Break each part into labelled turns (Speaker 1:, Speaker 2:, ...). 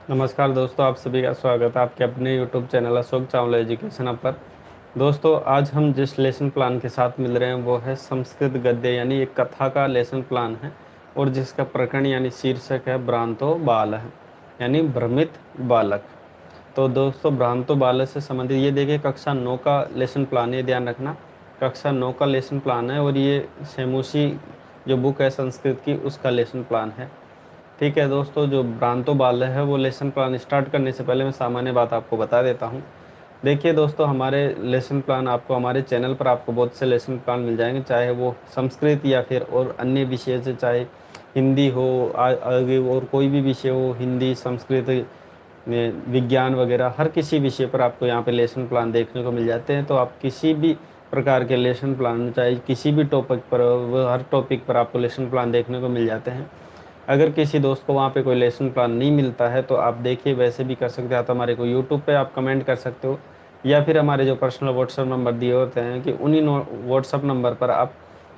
Speaker 1: नमस्कार दोस्तों, आप सभी का स्वागत है आपके अपने YouTube channel Ashok Chawla education पर। दोस्तों, आज हम जिस लेसन प्लान के साथ मिल रहे हैं वो है संस्कृत गद्य यानी एक कथा का लेसन प्लान है, और जिसका प्रकरण यानी शीर्षक है भ्रांतो बाल है यानी भ्रमित बालक। तो दोस्तों, भ्रांतो बाल से संबंधित ये देखिए कक्षा 9 का लेसन प्लान है, ध्यान रखना। कक्षा 9 का लेसन प्लान है और ये सेमूसी जो बुक है संस्कृत की उसका लेसन प्लान है। ठीक है दोस्तों, जो भ्रांतो बाल है वो लेसन प्लान स्टार्ट करने से पहले मैं सामान्य बात आपको बता देता हूँ। देखिए दोस्तों, हमारे लेसन प्लान आपको हमारे चैनल पर आपको बहुत से लेसन प्लान मिल जाएंगे, चाहे वो संस्कृत या फिर और अन्य विषय से, चाहे हिंदी हो, आगे और कोई भी विषय हो, हिंदी, संस्कृत, विज्ञान वगैरह, हर किसी विषय पर आपको यहाँ पे लेसन प्लान देखने को मिल जाते हैं। तो आप किसी भी प्रकार के लेसन प्लान, चाहे किसी भी टॉपिक पर हो, वो हर टॉपिक पर आपको लेसन प्लान देखने को मिल जाते हैं। अगर किसी दोस्त को वहाँ पे कोई लेसन प्लान नहीं मिलता है तो आप देखिए वैसे भी कर सकते हैं। तो हमारे को यूट्यूब पे आप कमेंट कर सकते हो, या फिर हमारे जो पर्सनल व्हाट्सअप नंबर दिए होते हैं कि उन्हीं व्हाट्सअप नंबर पर आप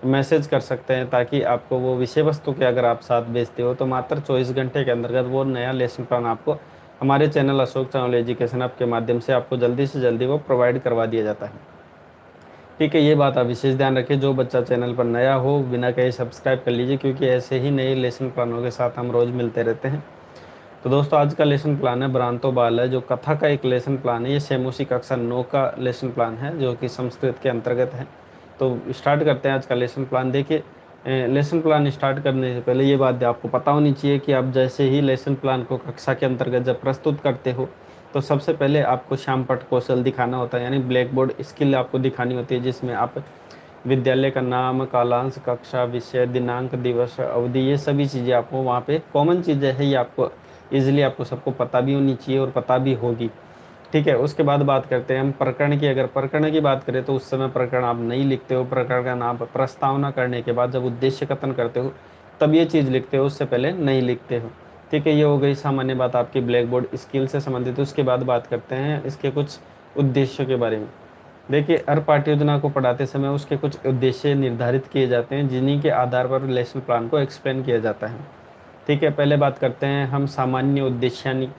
Speaker 1: मैसेज कर सकते हैं, ताकि आपको वो विषय वस्तु के अगर आप साथ भेजते हो तो मात्र 24 घंटे के अंतर्गत वो नया लेसन प्लान आपको हमारे channel Ashok Chawla education app के माध्यम से आपको जल्दी से जल्दी वो प्रोवाइड करवा दिया जाता है। ठीक है, ये बात आप विशेष ध्यान रखिए। जो बच्चा चैनल पर नया हो बिना कहे सब्सक्राइब कर लीजिए, क्योंकि ऐसे ही नए लेसन प्लानों के साथ हम रोज मिलते रहते हैं। तो दोस्तों, आज का लेसन प्लान है भ्रांतो बाल है, जो कथा का एक लेसन प्लान है। ये सेमूसी कक्षा 9 का लेसन प्लान है जो कि संस्कृत के अंतर्गत है। तो स्टार्ट करते हैं आज का लेसन प्लान। देखिए, लेसन प्लान स्टार्ट करने से पहले ये बात आपको पता होनी चाहिए कि आप जैसे ही लेसन प्लान को कक्षा के अंतर्गत जब प्रस्तुत करते हो तो सबसे पहले आपको श्यामपट्ट कौशल दिखाना होता है, यानी ब्लैक बोर्ड स्किल आपको दिखानी होती है, जिसमें आप विद्यालय का नाम, कालांश, कक्षा, विषय, दिनांक, दिवस, अवधि, ये सभी चीज़ें आपको वहाँ पे कॉमन चीज़ें है, ये आपको इजीली आपको सबको पता भी होनी चाहिए और पता भी होगी। ठीक है, उसके बाद बात करते हैं हम प्रकरण की। अगर प्रकरण की बात करें तो उस समय प्रकरण आप नहीं लिखते हो। प्रकरण का नाम प्रस्तावना करने के बाद जब उद्देश्य कथन करते हो तब ये चीज़ लिखते हो, उससे पहले नहीं लिखते हो। ठीक है, ये हो गई सामान्य बात आपकी ब्लैक बोर्ड स्किल से संबंधित। उसके बाद बात करते हैं इसके कुछ उद्देश्यों के बारे में। देखिए, हर पाठ्य योजना को पढ़ाते समय उसके कुछ उद्देश्य निर्धारित किए जाते हैं, जिन्हीं के आधार पर लेसन प्लान को एक्सप्लेन किया जाता है। ठीक है, पहले बात करते हैं हम सामान्य उद्देश्यानी।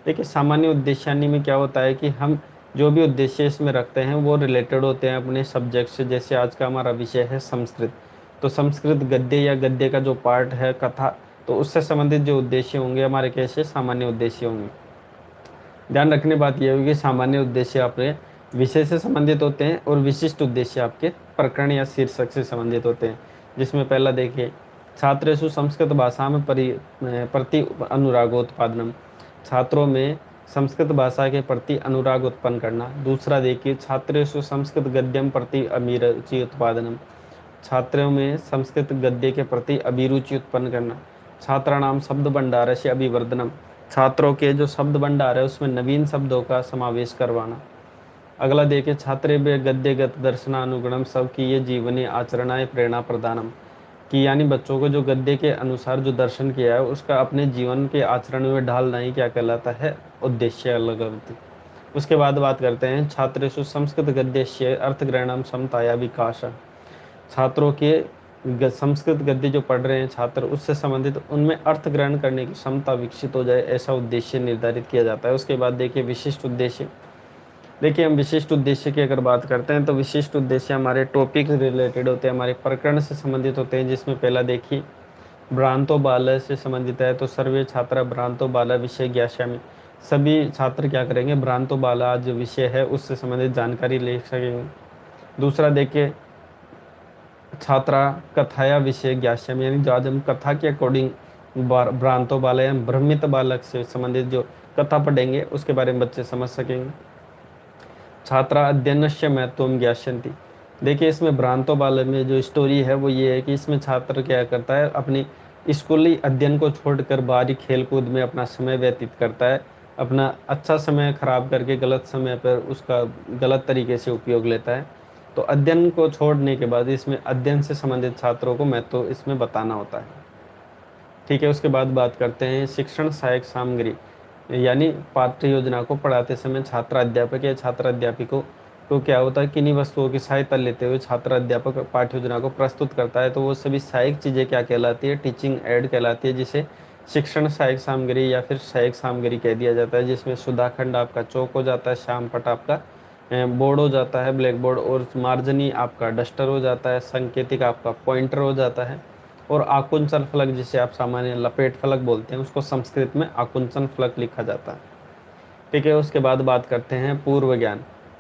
Speaker 1: देखिए, सामान्य उद्देश्यानी में क्या होता है कि हम जो भी उद्देश्य इसमें रखते हैं वो रिलेटेड होते हैं अपने सब्जेक्ट से। जैसे आज का हमारा विषय है संस्कृत, तो संस्कृत गद्य या गद्य का जो पार्ट है कथा, तो उससे संबंधित जो उद्देश्य होंगे हमारे कैसे सामान्य उद्देश्य होंगे। ध्यान रखने बात यह होगी, सामान्य उद्देश्य आपके विषय से संबंधित होते हैं और विशिष्ट उद्देश्य आपके प्रकरण या शीर्षक से संबंधित होते हैं। जिसमें पहला देखिए, छात्रेषु संस्कृत भाषा में प्रति अनुरागोत्पादनम, छात्रों में संस्कृत भाषा के प्रति अनुराग उत्पन्न करना। दूसरा देखिए, छात्रेषु संस्कृत गद्यम प्रति अभिरुचि उत्पादनम, छात्रों में संस्कृत गद्य के प्रति अभिरुचि उत्पन्न करना। छात्राणाम शब्द भंडार से अभिवर्धनम, छात्रों के जो शब्द भंडार है उसमें नवीन शब्दों का समावेश करवाना। अगला देखिए, छात्रे बे गद्यगत दर्शनानुगुणम सबकी ये जीवनी आचरणाय प्रेरणा प्रदानम, कि यानी बच्चों को जो गद्य के अनुसार जो दर्शन किया है उसका अपने जीवन के आचरण में ढालना ही क्या कहलाता है, उद्देश्य अलग होती। उसके बाद बात करते हैं छात्रेषु संस्कृत गद्यस्य अर्थग्रहणम समताया विकास, छात्रों के संस्कृत गद्य जो पढ़ रहे हैं छात्र, उससे संबंधित उनमें अर्थ ग्रहण करने की क्षमता विकसित हो जाए, ऐसा उद्देश्य निर्धारित किया जाता है। उसके बाद देखिए विशिष्ट उद्देश्य। देखिए, हम विशिष्ट उद्देश्य की अगर बात करते हैं तो विशिष्ट उद्देश्य हमारे टॉपिक से रिलेटेड होते हैं, हमारे प्रकरण से संबंधित होते हैं। जिसमें पहला देखिए भ्रांतो बाल से संबंधित है, तो सर्वे छात्रा भ्रांतो बाल विषय ज्ञास्यामि, सभी छात्र क्या करेंगे, भ्रांतो बाला जो विषय है उससे संबंधित जानकारी ले सकेंगे। दूसरा देखिए, छात्रा कथाया विषय ज्ञास्यम, यानी जो आज हम कथा के अकॉर्डिंग भ्रांतो बालक या भ्रमित बालक से संबंधित जो कथा पढ़ेंगे उसके बारे में बच्चे समझ सकेंगे। छात्रा अध्ययनस्य महत्वम ज्ञास्यन्ति, देखिए इसमें भ्रांतो बालक में जो स्टोरी है वो ये है कि इसमें छात्र क्या करता है, अपनी स्कूली अध्ययन को छोड़कर बाहरी खेल कूद में अपना समय व्यतीत करता है। अपना अच्छा समय खराब करके गलत समय पर उसका गलत तरीके से उपयोग लेता है। तो अध्ययन को छोड़ने के बाद इसमें अध्ययन से संबंधित छात्रों को महत्व इसमें बताना होता है। ठीक है, उसके बाद बात करते हैं शिक्षण सहायक सामग्री, यानी पाठ्य योजना को पढ़ाते समय छात्र अध्यापक या छात्र अध्यापकों को क्या होता है, किन्हीं वस्तुओं की सहायता लेते हुए छात्र अध्यापक पाठ्य योजना को प्रस्तुत करता है। तो वो सभी सहायक चीज़ें क्या कहलाती है, टीचिंग एड कहलाती है, जिसे शिक्षण सहायक सामग्री या फिर सहायक सामग्री कह दिया जाता है, जिसमें सुधाखंड आपका चौक हो जाता है, श्यामपट आपका बोर्ड हो जाता है, ब्लैक बोर्ड, और मार्जनी आपका डस्टर हो जाता है, संकेतिक आपका पॉइंटर हो जाता है, और आकुंचन फलक जिसे आप सामान्य लपेट फलक बोलते हैं उसको संस्कृत में आकुंचन फलक लिखा जाता है। ठीक है, उसके बाद बात करते हैं पूर्व ज्ञान।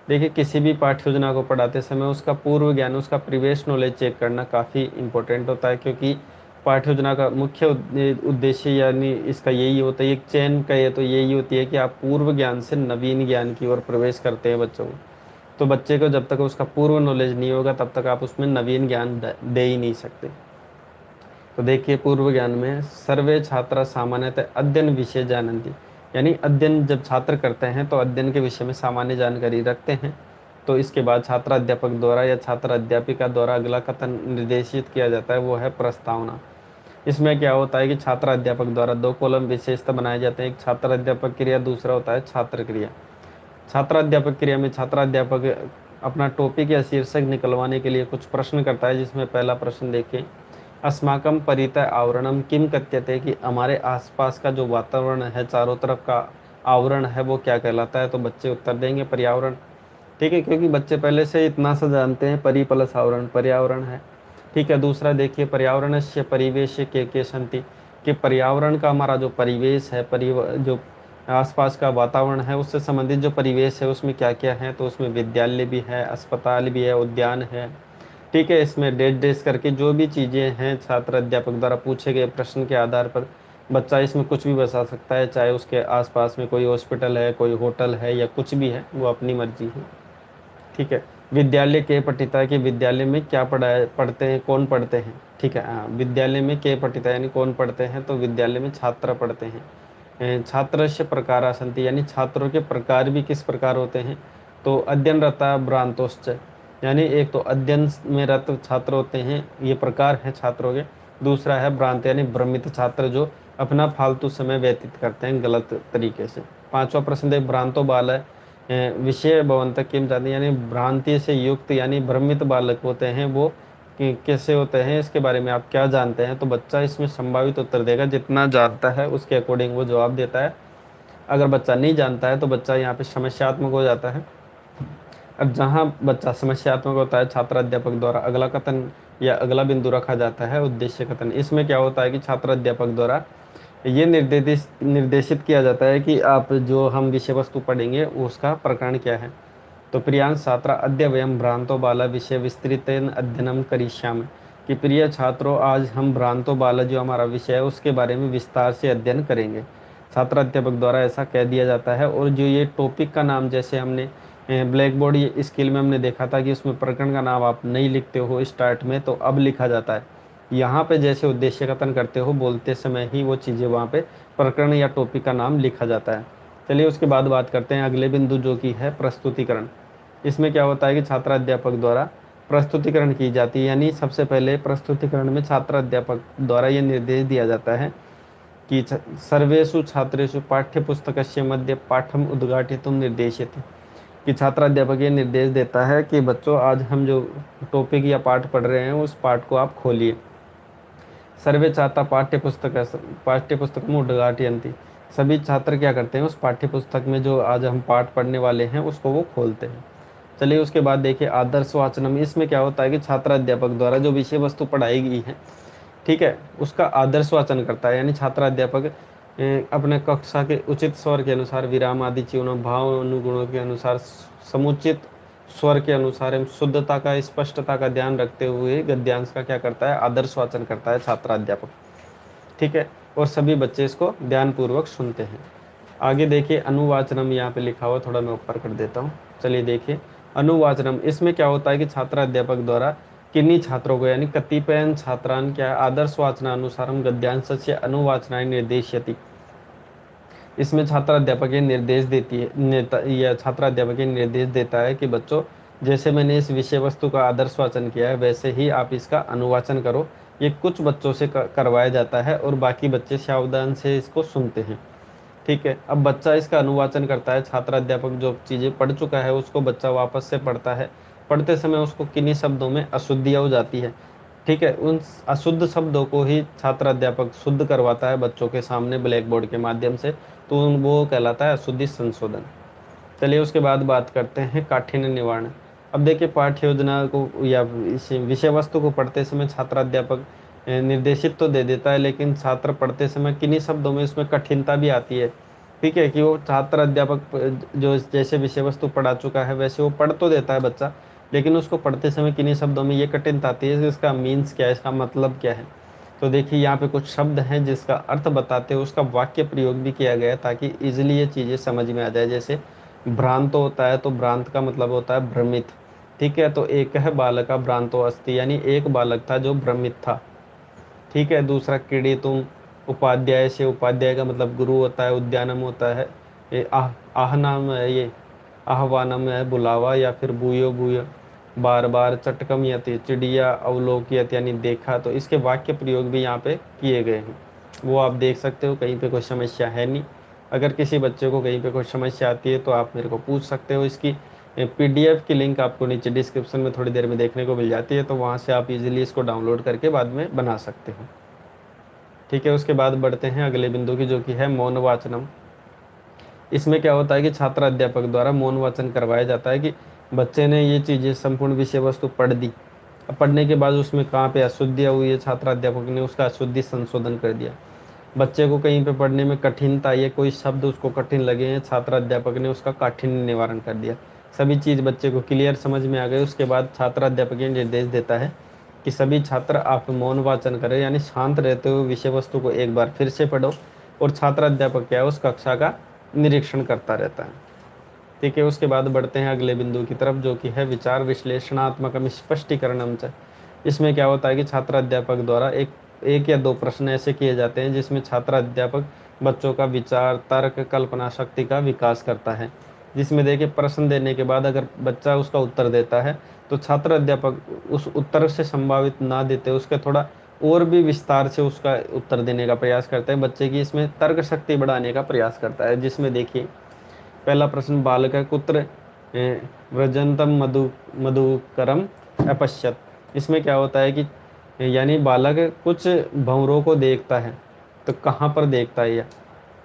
Speaker 1: देखिए, किसी भी पाठ्य योजना को पढ़ाते समय उसका पूर्व ज्ञान, उसका प्रीवियस नॉलेज चेक करना काफ़ी इंपॉर्टेंट होता है, क्योंकि पाठ्य योजना का मुख्य उद्देश्य यानी इसका यही होता है, एक चेन का ये तो यही होती है कि आप पूर्व ज्ञान से नवीन ज्ञान की ओर प्रवेश करते हैं बच्चों को। तो बच्चे को जब तक उसका पूर्व नॉलेज नहीं होगा तब तक आप उसमें नवीन ज्ञान दे ही नहीं सकते। तो देखिए, पूर्व ज्ञान में सर्वे छात्र सामान्यतः अध्ययन विषय जानती, यानी अध्ययन जब छात्र करते हैं तो अध्ययन के विषय में सामान्य जानकारी रखते हैं। तो इसके बाद छात्र अध्यापक द्वारा या छात्र अध्यापिका द्वारा अगला कथन निर्देशित किया जाता है, वो है प्रस्तावना। इसमें क्या होता है कि छात्र अध्यापक द्वारा दो कॉलम विशेषता बनाए जाते हैं, एक छात्र अध्यापक क्रिया, दूसरा होता है छात्र क्रिया। छात्र अध्यापक क्रिया में छात्र अध्यापक अपना टॉपिक या शीर्षक निकलवाने के लिए कुछ प्रश्न करता है, जिसमें पहला प्रश्न देखिए, अस्माकं परितः आवरणम किम कथ्यते, कि हमारे आसपास का जो वातावरण है, चारों तरफ का आवरण है, वो क्या कहलाता है। तो बच्चे उत्तर देंगे पर्यावरण। ठीक है, क्योंकि बच्चे पहले से इतना सा जानते हैं, परि प्लस आवरण पर्यावरण है। ठीक है, दूसरा देखिए, पर्यावरण से परिवेश के संति, कि पर्यावरण का हमारा जो परिवेश है, जो आसपास का वातावरण है, उससे संबंधित जो परिवेश है उसमें क्या क्या है। तो उसमें विद्यालय भी है, अस्पताल भी है, उद्यान है। ठीक है, इसमें डेट डेस करके जो भी चीज़ें हैं छात्र अध्यापक द्वारा पूछे गए प्रश्न के आधार पर बच्चा इसमें कुछ भी बता सकता है, चाहे उसके आसपास में कोई हॉस्पिटल है, कोई होटल है, या कुछ भी है, वो अपनी मर्जी है। ठीक है, विद्यालय के पठिता, के विद्यालय में क्या पढ़ते हैं, कौन पढ़ते हैं। ठीक है, हाँ, विद्यालय में के पठिता यानी कौन पढ़ते हैं, तो विद्यालय में छात्र पढ़ते हैं। छात्र से प्रकार सन्ति, यानी छात्रों के प्रकार भी किस प्रकार होते हैं। तो अध्ययनरता भ्रांतोश्च, यानी एक तो अध्ययन में रत छात्र होते हैं, ये प्रकार हैं छात्रों के। दूसरा है भ्रांत, यानी भ्रमित छात्र, जो अपना फालतू समय व्यतीत करते हैं गलत तरीके से। पांचवा प्रश्न है, भ्रांतो बाल विषय भवंत किम जाति, यानी भ्रांति से युक्त यानी भ्रमित बालक होते हैं, वो कैसे होते हैं, इसके बारे में आप क्या जानते हैं। तो बच्चा इसमें संभावित उत्तर देगा, जितना जानता है उसके अकॉर्डिंग वो जवाब देता है। अगर बच्चा नहीं जानता है तो बच्चा यहाँ पे समस्यात्मक हो जाता है। अब जहाँ बच्चा समस्यात्मक होता है, छात्र अध्यापक द्वारा अगला कथन या अगला बिंदु रखा जाता है उद्देश्य कथन। इसमें क्या होता है कि छात्र अध्यापक द्वारा ये निर्देशित किया जाता है कि आप जो हम विषय वस्तु पढ़ेंगे उसका प्रकरण क्या है। तो प्रियांश छात्रा अद्य वयम भ्रांतो बाला विषय विस्तृतेन अध्ययनम करिष्यामि, कि प्रिय छात्रों, आज हम भ्रांतो बाला जो हमारा विषय है उसके बारे में विस्तार से अध्ययन करेंगे। छात्र अध्यापक द्वारा ऐसा कह दिया जाता है। और जो ये टॉपिक का नाम, जैसे हमने ब्लैक बोर्ड ये स्किल में हमने देखा था कि उसमें प्रकरण का नाम आप नहीं लिखते हो स्टार्ट में, तो अब लिखा जाता है। यहाँ पे जैसे उद्देश्य कथन करते हो बोलते समय ही वो चीज़ें वहाँ पे प्रकरण या टॉपिक का नाम लिखा जाता है। चलिए उसके बाद बात करते हैं अगले बिंदु, जो कि है प्रस्तुतिकरण। इसमें क्या होता है कि छात्र अध्यापक द्वारा प्रस्तुतिकरण की जाती है, यानी सबसे पहले प्रस्तुतिकरण में छात्र अध्यापक द्वारा ये निर्देश दिया जाता है कि सर्वेषु छात्रेषु पाठ्यपुस्तकस्य मध्ये पाठम उद्घाटितुं निर्देशित, कि छात्र अध्यापक ये निर्देश देता है कि बच्चों, आज हम जो टॉपिक या पाठ पढ़ रहे हैं उस पाठ को आप खोलिए। सर्वे छात्रा पाठ्यपुस्तक में उद्घाटयन्ति, सभी छात्र क्या करते हैं, उस पाठ्यपुस्तक में जो आज हम पाठ पढ़ने वाले हैं उसको वो खोलते हैं। चलिए उसके बाद देखिए आदर्श वाचनम। इसमें क्या होता है कि छात्र अध्यापक द्वारा जो विषय वस्तु पढ़ाई गई है, ठीक है, उसका आदर्श वाचन करता है, यानी छात्र अध्यापक अपने कक्षा के उचित स्वर के अनुसार, विराम आदि चिन्हों, भाव अनुगुणों के अनुसार, समुचित स्वर के अनुसार एवं शुद्धता का, स्पष्टता का ध्यान रखते हुए गद्यांश का क्या करता है, आदर्श वाचन करता है छात्र अध्यापक। ठीक है, और सभी बच्चे इसको ध्यानपूर्वक सुनते हैं। आगे देखिए अनुवाचनम, यहाँ पे लिखा हुआ, थोड़ा मैं ऊपर कर देता हूँ। चलिए देखिए अनुवाचनम। इसमें क्या होता है कि छात्र अध्यापक द्वारा किन्हीं छात्रों को, यानी कतिपय छात्रान क्या आदर्श वाचनानुसारम गद्यांश से अनुवाचनाएं निर्देश्यति। इसमें छात्र अध्यापक ये निर्देश देती है, नेता या छात्र अध्यापक ये निर्देश देता है कि बच्चों, जैसे मैंने इस विषय वस्तु का आदर्श वाचन किया है वैसे ही आप इसका अनुवाचन करो। ये कुछ बच्चों से करवाया जाता है और बाकी बच्चे सावधान से इसको सुनते हैं। ठीक है, अब बच्चा इसका अनुवाचन करता है। छात्र अध्यापक जो चीज़ें पढ़ चुका है उसको बच्चा वापस से पढ़ता है। पढ़ते समय उसको किन्हीं शब्दों में अशुद्धियाँ हो जाती है, ठीक है, उन अशुद्ध शब्दों को ही छात्र अध्यापक शुद्ध करवाता है बच्चों के सामने ब्लैक बोर्ड के माध्यम से, तो वो कहलाता है अशुद्धि संशोधन। चलिए उसके बाद बात करते हैं काठिन्य निवारण। अब देखिए पाठ्य योजना को या इस विषय वस्तु को पढ़ते समय छात्र अध्यापक निर्देशित तो दे देता है, लेकिन छात्र पढ़ते समय किन्हीं शब्दों में उसमें कठिनता भी आती है। ठीक है, कि वो छात्र अध्यापक जो जैसे विषय वस्तु पढ़ा चुका है वैसे वो पढ़ तो देता है बच्चा, लेकिन उसको पढ़ते समय किन्हीं शब्दों में ये कठिनता आती है कि इसका मीन्स क्या है, इसका मतलब क्या है। तो देखिए यहाँ पे कुछ शब्द हैं जिसका अर्थ बताते हुए उसका वाक्य प्रयोग भी किया गया है ताकि इजिली ये चीज़ें समझ में आ जाए। जैसे भ्रांतो होता है तो भ्रांत का मतलब होता है भ्रमित। ठीक है, तो एक है बालका भ्रांतो अस्ति, यानी एक बालक था जो भ्रमित था। ठीक है, दूसरा कीड़ी तुम उपाध्याय से, उपाध्याय का मतलब गुरु होता है, उद्यानम होता है ये आह नाम है, ये आह्वानम है बुलावा, या फिर भूयो भूयो बार बार, चटकम यति चिड़िया अवलोकियत यानी देखा। तो इसके वाक्य प्रयोग भी यहाँ पे किए गए हैं, वो आप देख सकते हो, कहीं पे कोई समस्या है नहीं। अगर किसी बच्चे को कहीं पे कोई समस्या आती है तो आप मेरे को पूछ सकते हो। इसकी पीडीएफ की लिंक आपको नीचे डिस्क्रिप्शन में थोड़ी देर में देखने को मिल जाती है, तो वहाँ से आप इजीली इसको डाउनलोड करके बाद में बना सकते हो। ठीक है, उसके बाद बढ़ते हैं अगले बिंदु की, जो कि है मौन वाचनम। इसमें क्या होता है कि छात्र अध्यापक द्वारा मौन वाचन करवाया जाता है कि बच्चे ने ये चीज़ें संपूर्ण विषय वस्तु पढ़ दी। अब पढ़ने के बाद उसमें कहाँ पे अशुद्धियाँ हुई है, छात्र अध्यापक ने उसका अशुद्धि संशोधन कर दिया। बच्चे को कहीं पे पढ़ने में कठिनता आई है, कोई शब्द उसको कठिन लगे हैं, छात्र अध्यापक ने उसका काठिन्य निवारण कर दिया। सभी चीज़ बच्चे को क्लियर समझ में आ गई, उसके बाद छात्र अध्यापक ये निर्देश देता है कि सभी छात्र आप मौन वाचन करें, यानी शांत रहते हुए विषय वस्तु को एक बार फिर से पढ़ो। और छात्र अध्यापक क्या है, उस कक्षा का निरीक्षण करता रहता है। ठीक है, उसके बाद बढ़ते हैं अगले बिंदु की तरफ, जो कि है विचार विश्लेषणात्मक स्पष्टीकरणम च। इसमें क्या होता है कि छात्र अध्यापक द्वारा एक एक या दो प्रश्न ऐसे किए जाते हैं जिसमें छात्र अध्यापक बच्चों का विचार, तर्क, कल्पना शक्ति का विकास करता है। जिसमें देखिए प्रश्न देने के बाद अगर बच्चा उसका उत्तर देता है तो छात्र अध्यापक उस उत्तर से संभावित ना देते उसके थोड़ा और भी विस्तार से उसका उत्तर देने का प्रयास करते हैं, बच्चे की इसमें तर्क शक्ति बढ़ाने का प्रयास करता है। जिसमें देखिए पहला प्रश्न, बालक कुत्र व्रजंतम मधुकरम अपश्यत। इसमें क्या होता है कि यानी बालक कुछ भंवरों को देखता है, तो कहाँ पर देखता है यह।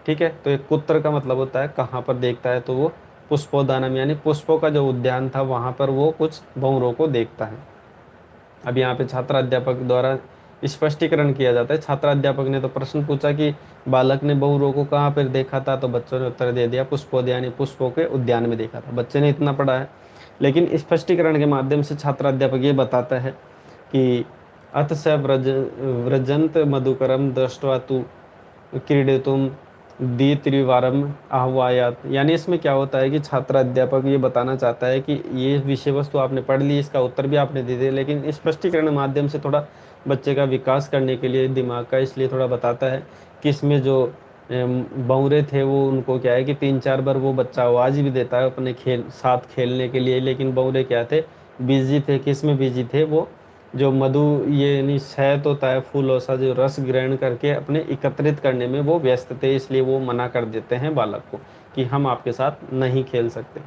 Speaker 1: ठीक है, तो एक कुत्र का मतलब होता है कहाँ पर देखता है, तो वो पुष्पोद्यानम यानी पुष्पों का जो उद्यान था वहां पर वो कुछ भंवरों को देखता है। अब यहाँ पे छात्र अध्यापक द्वारा स्पष्टीकरण किया जाता है। छात्र अध्यापक ने तो प्रश्न पूछा कि बालक ने बहुरों को कहाँ पर देखा था, तो बच्चों ने उत्तर दे दिया पुष्पोद्यान यानी पुष्पों के उद्यान में देखा था। बच्चे ने इतना पढ़ा है, लेकिन स्पष्टीकरण के माध्यम से छात्र अध्यापक ये बताता है कि अथ स व्रजंत मधुकरम दृष्ट्वा तु क्रीडितुम द्वित्रिवारम आह्वायात। यानी इसमें क्या होता है कि छात्र अध्यापक ये बताना चाहता है कि ये विषय वस्तु आपने पढ़ ली, इसका उत्तर भी आपने दे दिया, लेकिन स्पष्टीकरण माध्यम से थोड़ा बच्चे का विकास करने के लिए दिमाग का, इसलिए थोड़ा बताता है कि इसमें जो बौरे थे वो उनको क्या है कि 3-4 बार वो बच्चा आवाज़ भी देता है अपने खेल साथ खेलने के लिए, लेकिन बौरे क्या थे, बिजी थे। किस में बिजी थे वो, जो मधु ये यानी शहद होता है फूलों सा, जो रस ग्रहण करके अपने एकत्रित करने में वो व्यस्त थे, इसलिए वो मना कर देते हैं बालक को कि हम आपके साथ नहीं खेल सकते।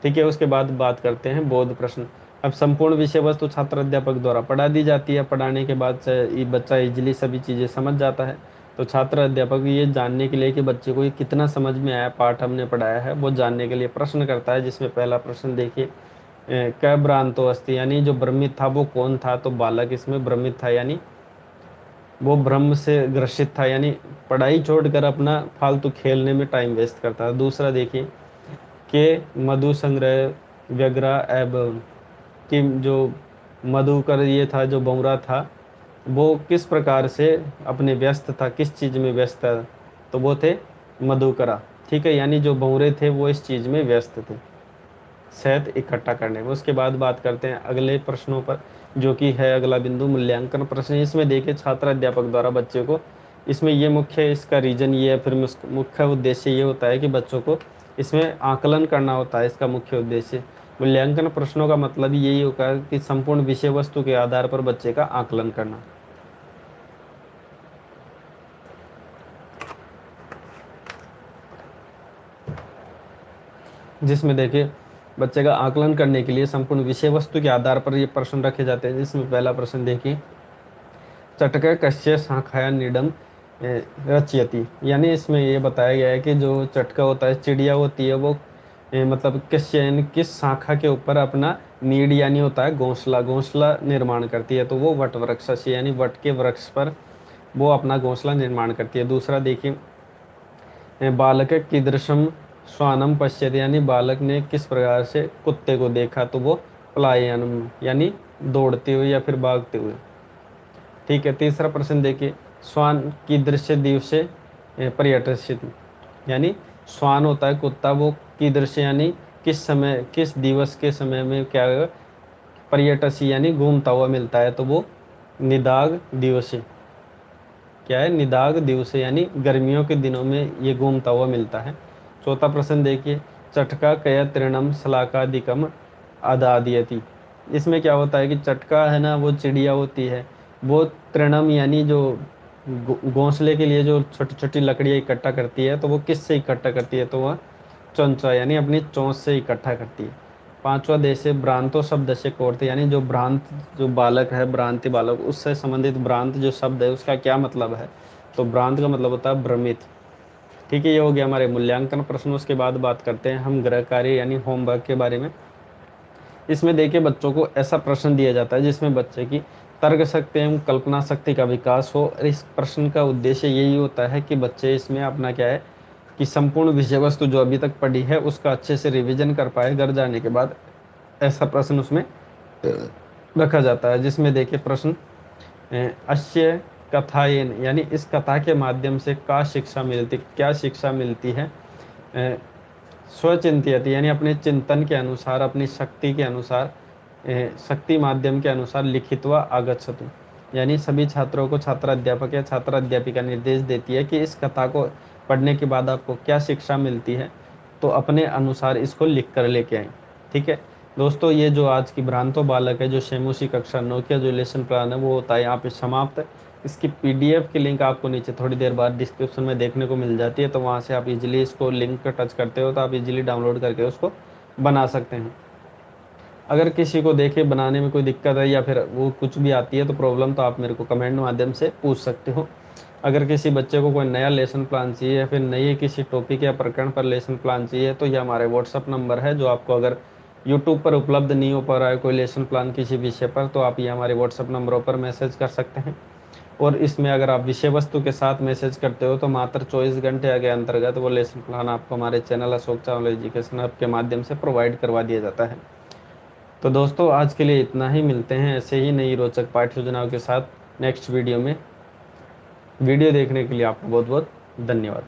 Speaker 1: ठीक है, उसके बाद बात करते हैं बोध प्रश्न। अब संपूर्ण विषय वस्तु छात्र अध्यापक द्वारा पढ़ा दी जाती है, पढ़ाने के बाद से ये बच्चा इजिली सभी चीज़ें समझ जाता है। तो छात्र अध्यापक ये जानने के लिए कि बच्चे को ये कितना समझ में आया पाठ हमने पढ़ाया है, वो जानने के लिए प्रश्न करता है। जिसमें पहला प्रश्न देखिए, क भ्रांतो अस्ति, यानी जो भ्रमित था वो कौन था, तो बालक इसमें भ्रमित था, यानी वो भ्रम से ग्रसित था, यानी पढ़ाई छोड़कर अपना फालतू खेलने में टाइम वेस्ट करता है। दूसरा देखिए के मधु संग्रह व्यग्रा एवं, कि जो मधुकर ये था, जो बौरा था, वो किस प्रकार से अपने व्यस्त था, किस चीज़ में व्यस्त था, तो वो थे मधुकरा। ठीक है, यानी जो भौरे थे वो इस चीज़ में व्यस्त थे, शहद इकट्ठा करने में। उसके बाद बात करते हैं अगले प्रश्नों पर, जो कि है अगला बिंदु मूल्यांकन प्रश्न। इसमें देखिए छात्र अध्यापक द्वारा बच्चे को, इसमें ये मुख्य इसका रीजन ये है, फिर मुख्य उद्देश्य ये होता है कि बच्चों को इसमें आकलन करना होता है, इसका मुख्य उद्देश्य। मूल्यांकन प्रश्नों का मतलब यही होगा कि संपूर्ण विषय वस्तु के आधार पर बच्चे का आकलन करना। जिसमें देखिए बच्चे का आकलन करने के लिए संपूर्ण विषय वस्तु के आधार पर ये प्रश्न रखे जाते हैं। जिसमें पहला प्रश्न देखिए, चटक कस्य शाखाया नीडम रचयति, यानी इसमें ये बताया गया है कि जो चटका होता है, चिड़िया होती है, वो मतलब यानी किस शाखा के ऊपर अपना नीड यानी होता है घोंसला घोंसला निर्माण करती है। तो वो वट वृक्ष यानी वट के वृक्ष पर वो अपना घोंसला निर्माण करती है। दूसरा देखिए, बालक कीदृशम श्वानम पश्यति, यानी बालक ने किस प्रकार से कुत्ते को देखा, तो वो पलायनम यानी दौड़ते हुए या फिर भागते हुए। ठीक है। तीसरा प्रश्न देखिए, श्वान कीदृश दिवसे पर्यटस्यति, यानी श्वान होता है कुत्ता, वो कीदृश यानी किस समय किस दिवस के समय में क्या पर्यटसी यानी घूमता हुआ मिलता है, तो वो निदाग दिवसे, क्या है निदाग दिवस, यानी गर्मियों के दिनों में ये घूमता हुआ मिलता है। चौथा प्रश्न देखिए, चटका कया तृणम शलाकादिकम आदादियति, इसमें क्या होता है कि चटका है ना, वो चिड़िया होती है, वो तृणम यानी जो घोंसले के लिए जो छोटी छोटी लकड़ियाँ इकट्ठा करती है, तो वो किससे इकट्ठा करती है, तो वह चौंचा यानी अपनी चोंच से इकट्ठा करती है। पांचवा देश है भ्रांतो शब्द से कोर्थ, यानी जो भ्रांत जो बालक है, भ्रांति बालक, उससे संबंधित भ्रांत जो शब्द है उसका क्या मतलब है, तो भ्रांत का मतलब होता है भ्रमित। ठीक है, ये हो गया हमारे मूल्यांकन प्रश्न। उसके बाद बात करते हैं हम गृह कार्य यानी होमवर्क के बारे में। इसमें देखिए बच्चों को ऐसा प्रश्न दिया जाता है जिसमें बच्चे की तर्क शक्ति एवं कल्पना शक्ति का विकास हो। और इस प्रश्न का उद्देश्य यही होता है कि बच्चे इसमें अपना क्या है कि संपूर्ण विषय वस्तु जो अभी तक पढ़ी है उसका अच्छे से रिवीजन कर पाए घर जाने के बाद। ऐसा प्रश्न उसमें रखा जाता है। जिसमें देखिए प्रश्न, अश्य कथायन, यानी इस कथा के माध्यम से क्या शिक्षा मिलती है। स्वचिंत्यति, यानी अपने चिंतन के अनुसार, अपनी शक्ति के अनुसार, शक्ति माध्यम के अनुसार लिखित्वा आगच्छतु, यानी सभी छात्रों को छात्र अध्यापक या छात्र अध्यापिका निर्देश देती है कि इस कथा को पढ़ने के बाद आपको क्या शिक्षा मिलती है, तो अपने अनुसार इसको लिख कर लेके आए। ठीक है दोस्तों, ये जो आज की भ्रांतो बालक है, जो शेमूसी कक्षा 9 का जो लेसन प्लान है वो होता है यहाँ पे समाप्त। इसकी पीडीएफ की लिंक आपको नीचे थोड़ी देर बाद डिस्क्रिप्शन में देखने को मिल जाती है, तो वहाँ से आप इजीली इसको लिंक पर टच करते हो तो आप इजीली डाउनलोड करके उसको बना सकते हैं। अगर किसी को देखे बनाने में कोई दिक्कत है या फिर वो कुछ भी आती है तो प्रॉब्लम, तो आप मेरे को कमेंट माध्यम से पूछ सकते हो। अगर किसी बच्चे को कोई नया लेसन प्लान चाहिए या फिर नए किसी टॉपिक या प्रकरण पर लेसन प्लान चाहिए, तो ये हमारे व्हाट्सअप नंबर है, जो आपको अगर यूट्यूब पर उपलब्ध नहीं हो पा रहा है कोई लेसन प्लान किसी विषय पर, तो आप ये हमारे व्हाट्सअप नंबरों पर मैसेज कर सकते हैं। और इसमें अगर आप विषय वस्तु के साथ मैसेज करते हो तो मात्र 24 घंटे के अंतर्गत वो लेसन प्लान आपको हमारे channel Ashok Chawla education hub के माध्यम से प्रोवाइड करवा दिया जाता है। तो दोस्तों आज के लिए इतना ही, मिलते हैं ऐसे ही नई रोचक पाठ्य योजनाओं के साथ नेक्स्ट वीडियो में। वीडियो देखने के लिए आपको बहुत बहुत धन्यवाद।